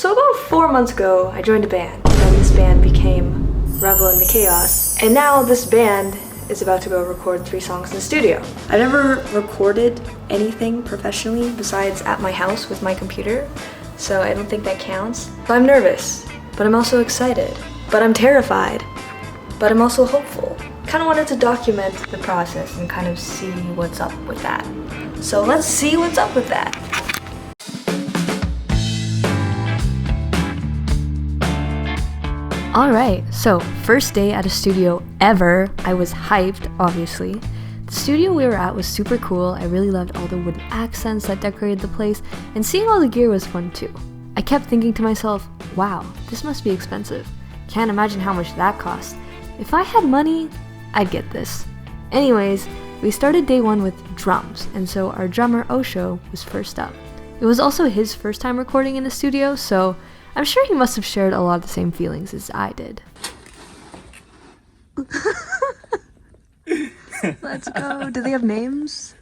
So about 4 months ago, I joined a band, and this band became Revelling the Chaos, and now this band is about to go record 3 songs in the studio. I've never recorded anything professionally besides at my house with my computer, so I don't think that counts. I'm nervous, but I'm also excited, but I'm terrified, but I'm also hopeful. Kind of wanted to document the process and kind of see what's up with that. So let's see what's up with that. Alright, so first day at a studio ever. I was hyped, obviously. The studio we were at was super cool. I really loved all the wooden accents that decorated the place, and seeing all the gear was fun too. I kept thinking to myself, wow, this must be expensive. Can't imagine how much that cost. If I had money, I'd get this. Anyways, we started day 1 with drums, and so our drummer Osho was first up. It was also his first time recording in the studio, so I'm sure he must have shared a lot of the same feelings as I did. Let's go. Do they have names?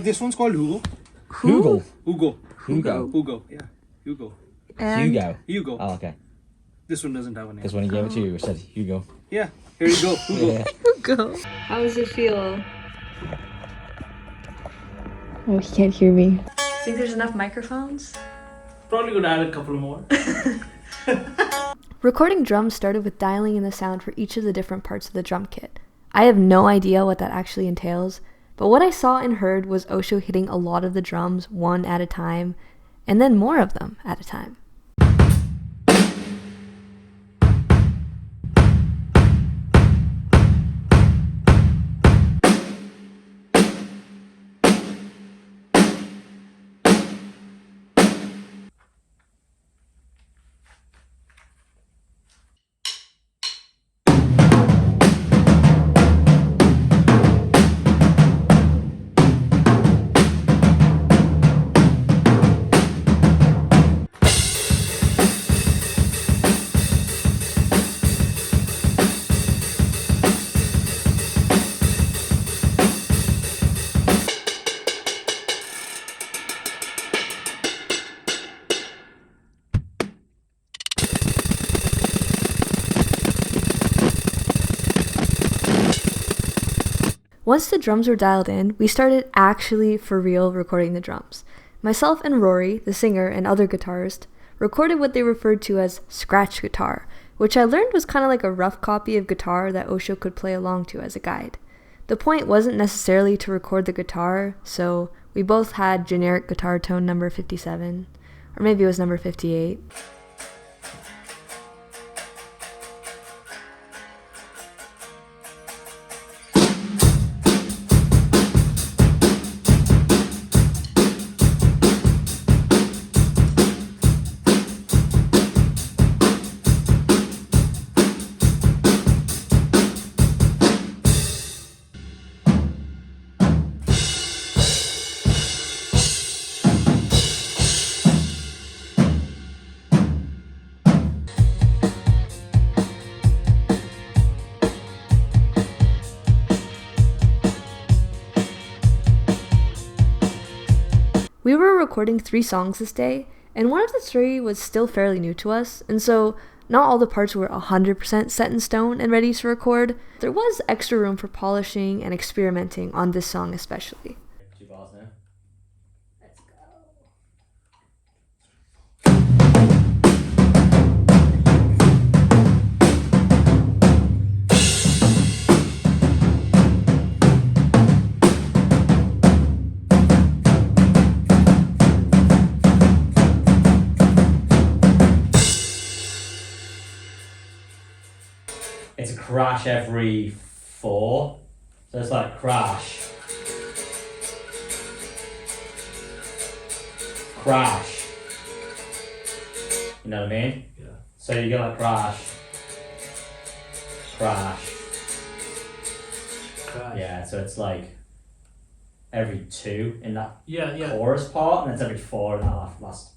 This one's called Hugo. Hugo. Hugo. Hugo. Hugo. Yeah. Hugo. And Hugo. Hugo. Oh, okay. This one doesn't have a name. Because when he gave it to you, it said Hugo. Yeah. Here you go. Hugo. Yeah. Hugo. How does it feel? Oh, he can't hear me. Think there's enough microphones? Probably gonna add a couple more. Recording drums started with dialing in the sound for each of the different parts of the drum kit. I have no idea what that actually entails, but what I saw and heard was Osho hitting a lot of the drums one at a time, and then more of them at a time. Once the drums were dialed in, we started actually for real recording the drums. Myself and Rory, the singer and other guitarist, recorded what they referred to as scratch guitar, which I learned was kind of like a rough copy of guitar that Osho could play along to as a guide. The point wasn't necessarily to record the guitar, so we both had generic guitar tone number 57, or maybe it was number 58. We were recording 3 songs this day, and one of the 3 was still fairly new to us, and so not all the parts were 100% set in stone and ready to record. There was extra room for polishing and experimenting on this song especially. 2 bars now. Let's go. It's a crash every 4. So it's like crash. Crash. You know what I mean? Yeah. So you get like crash. Crash. Crash. Yeah, so it's like every 2 in that Yeah. chorus part, and it's every 4 in that last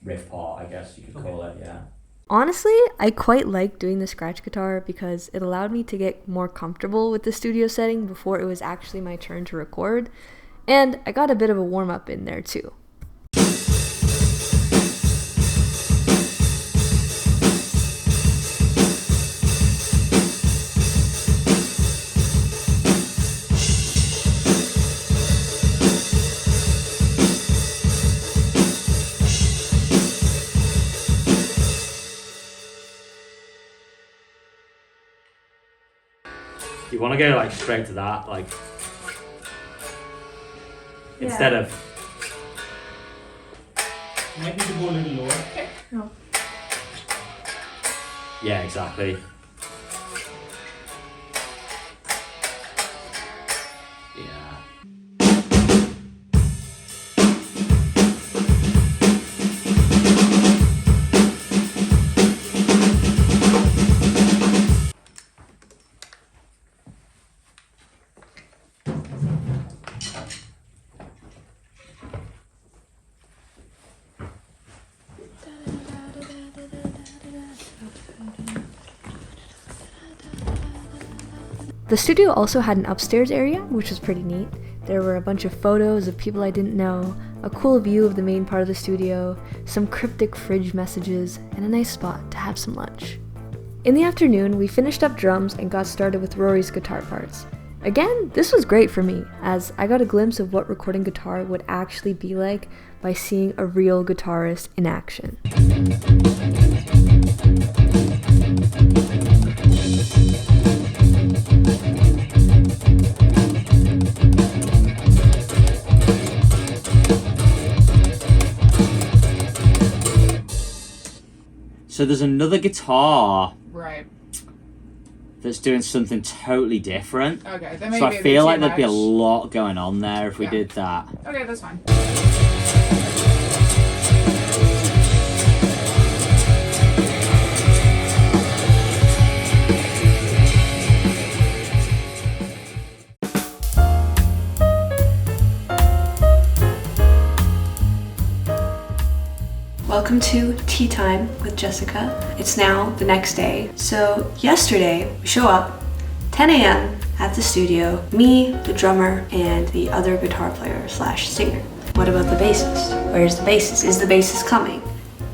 riff part, I guess you could call it, yeah. Honestly, I quite like doing the scratch guitar because it allowed me to get more comfortable with the studio setting before it was actually my turn to record, and I got a bit of a warm-up in there too. You want to go like straight to that, like instead of. Might need to go a little lower. No. Yeah, exactly. Yeah. The studio also had an upstairs area, which was pretty neat. There were a bunch of photos of people I didn't know, a cool view of the main part of the studio, some cryptic fridge messages, and a nice spot to have some lunch. In the afternoon, we finished up drums and got started with Rory's guitar parts. Again, this was great for me, as I got a glimpse of what recording guitar would actually be like by seeing a real guitarist in action. So there's another guitar Right. that's doing something totally different. Okay, then maybe So I it'd be feel too like there'd be a much. lot going on there if we Yeah. did that. Okay, that's fine. Welcome to Tea Time with Jessica. It's now the next day. So yesterday, we show up, 10 a.m. at the studio, me, the drummer, and the other guitar player slash singer. What about the bassist? Where's the bassist? Is the bassist coming?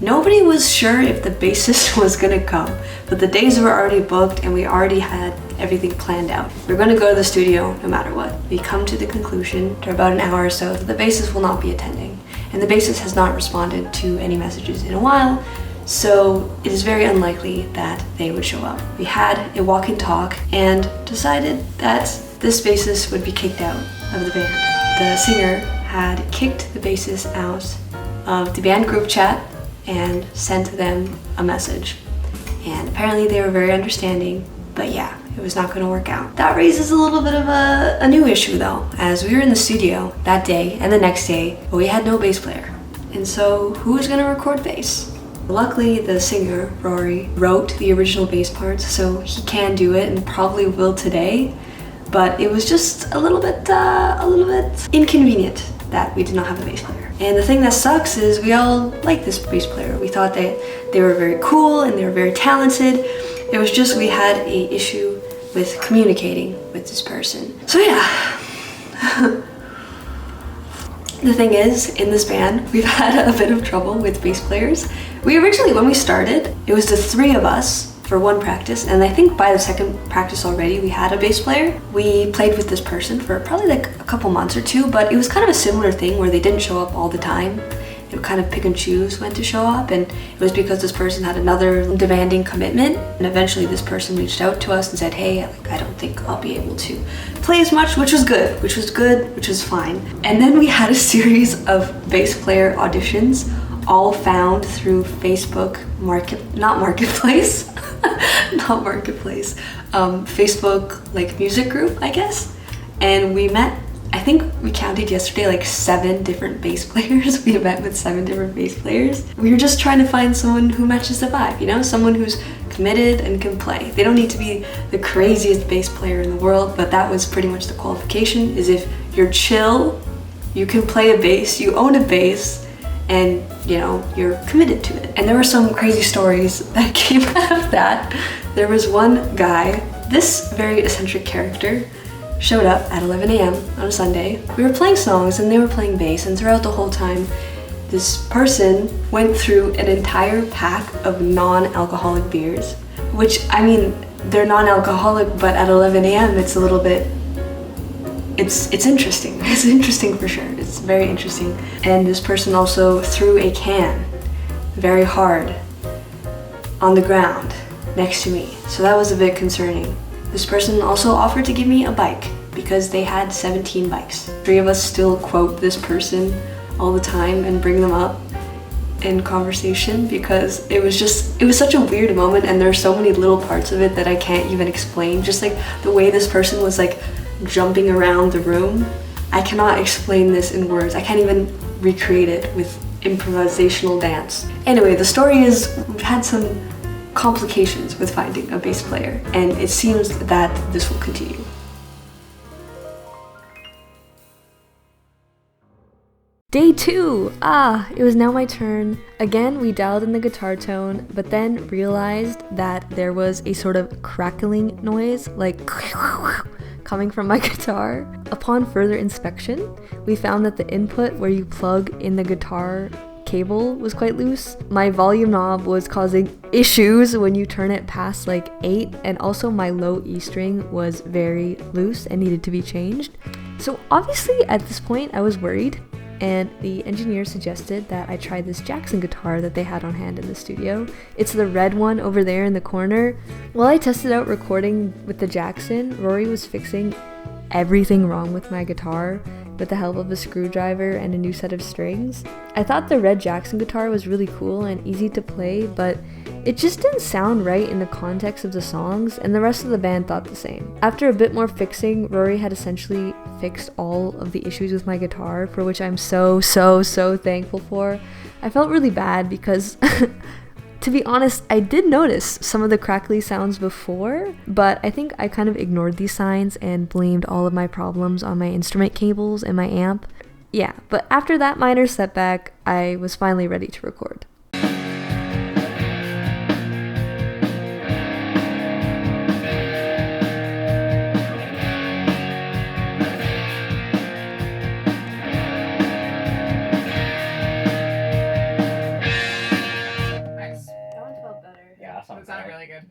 Nobody was sure if the bassist was gonna come, but the days were already booked and we already had everything planned out. We're gonna go to the studio no matter what. We come to the conclusion after about an hour or so that the bassist will not be attending. And the bassist has not responded to any messages in a while, so it is very unlikely that they would show up. We had a walk and talk and decided that this bassist would be kicked out of the band. The singer had kicked the bassist out of the band group chat and sent them a message. And apparently they were very understanding, but yeah, it was not going to work out. That raises a little bit of a new issue though, as we were in the studio that day and the next day, but we had no bass player. And so who was going to record bass? Luckily, the singer, Rory, wrote the original bass parts, so he can do it and probably will today, but it was just a little bit inconvenient that we did not have a bass player. And the thing that sucks is we all like this bass player. We thought that they were very cool and they were very talented. It was just we had a issue with communicating with this person. So yeah. The thing is, in this band, we've had a bit of trouble with bass players. We originally, when we started, it was the three of us for one practice, and I think by the second practice already, we had a bass player. We played with this person for probably like a couple months or two, but it was kind of a similar thing where they didn't show up all the time. They would kind of pick and choose when to show up, and it was because this person had another demanding commitment. And eventually this person reached out to us and said, hey, I don't think I'll be able to play as much, which was fine. And then we had a series of bass player auditions, all found through Facebook Facebook like music group, I guess. And we met, I think we counted yesterday like 7 different bass players. We met with 7 different bass players. We were just trying to find someone who matches the vibe, you know, someone who's committed and can play. They don't need to be the craziest bass player in the world, but that was pretty much the qualification, is if you're chill, you can play a bass, you own a bass, and you know, you're committed to it. And there were some crazy stories that came out of that. There was one guy, this very eccentric character, showed up at 11 a.m. on a Sunday. We were playing songs and they were playing bass, and throughout the whole time, this person went through an entire pack of non-alcoholic beers, which, I mean, they're non-alcoholic, but at 11 a.m. it's a little bit, it's interesting. It's interesting for sure. It's very interesting. And this person also threw a can very hard on the ground next to me. So that was a bit concerning. This person also offered to give me a bike because they had 17 bikes. 3 of us still quote this person all the time and bring them up in conversation because it was such a weird moment, and there's so many little parts of it that I can't even explain. Just like the way this person was like jumping around the room. I cannot explain this in words. I can't even recreate it with improvisational dance. Anyway, the story is we've had some complications with finding a bass player, and it seems that this will continue. Day 2! It was now my turn. Again, we dialed in the guitar tone, but then realized that there was a sort of crackling noise, like coming from my guitar. Upon further inspection, we found that the input where you plug in the guitar cable was quite loose. My volume knob was causing issues when you turn it past like 8, and also my low E string was very loose and needed to be changed. So obviously at this point I was worried, and the engineer suggested that I try this Jackson guitar that they had on hand in the studio. It's the red one over there in the corner. While I tested out recording with the Jackson, Rory was fixing everything wrong with my guitar with the help of a screwdriver and a new set of strings. I thought the red Jackson guitar was really cool and easy to play, but it just didn't sound right in the context of the songs, and the rest of the band thought the same. After a bit more fixing, Rory had essentially fixed all of the issues with my guitar, for which I'm so thankful for. I felt really bad because to be honest, I did notice some of the crackly sounds before, but I think I kind of ignored these signs and blamed all of my problems on my instrument cables and my amp. Yeah, but after that minor setback, I was finally ready to record. It sounded really good.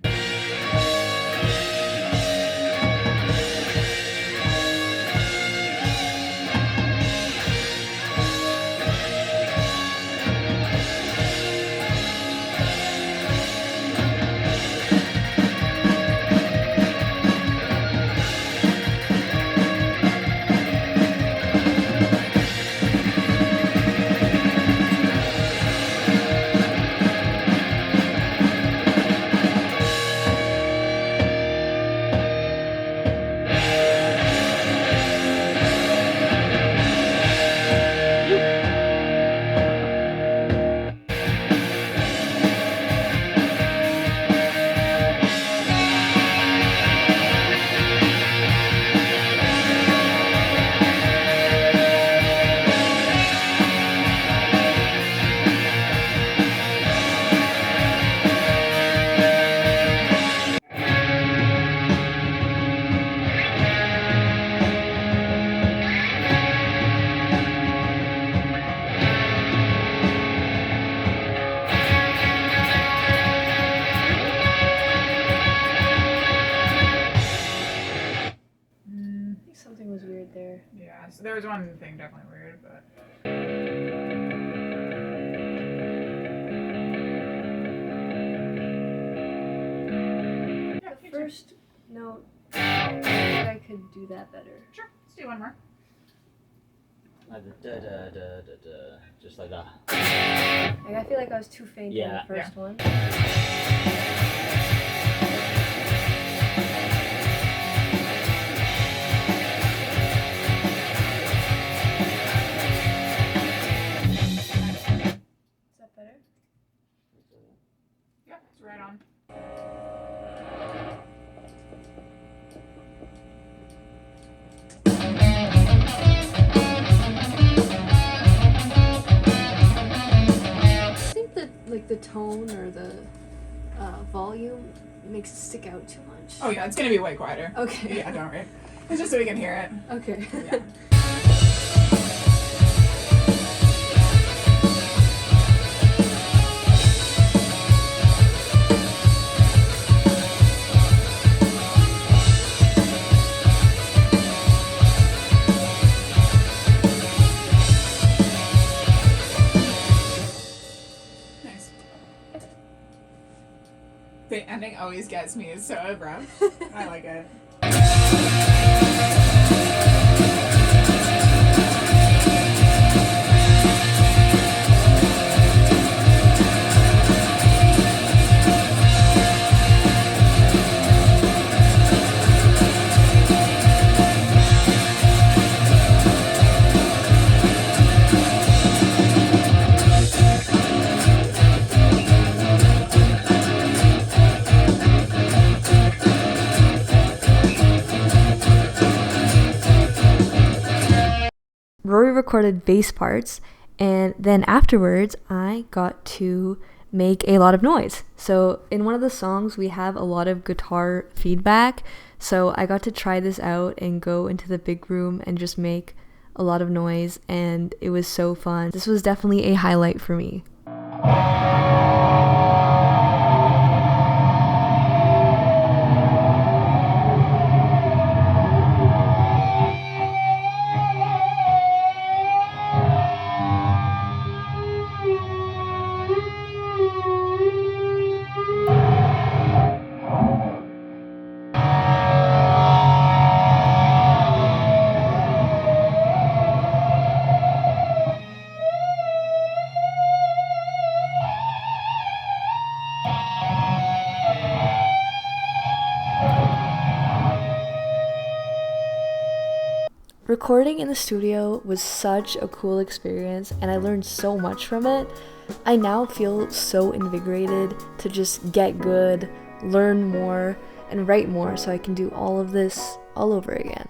Something was weird there. Yeah, so there was one thing definitely weird, but... The first note, I think I could do that better. Sure, let's do one more. Like the da-da-da-da-da, just like that. Like, I feel like I was too faint in the first one. Yeah, it's right on. I think that like the tone or the volume makes it stick out too much. Oh yeah, it's gonna be way quieter. Okay. Yeah, don't worry. It's just so we can hear it. Okay. Yeah. The ending always gets me. It's so abrupt. I like it. Rory recorded bass parts, and then afterwards I got to make a lot of noise. So in one of the songs we have a lot of guitar feedback, so I got to try this out and go into the big room and just make a lot of noise, and it was so fun. This was definitely a highlight for me. Recording in the studio was such a cool experience, and I learned so much from it. I now feel so invigorated to just get good, learn more, and write more so I can do all of this all over again.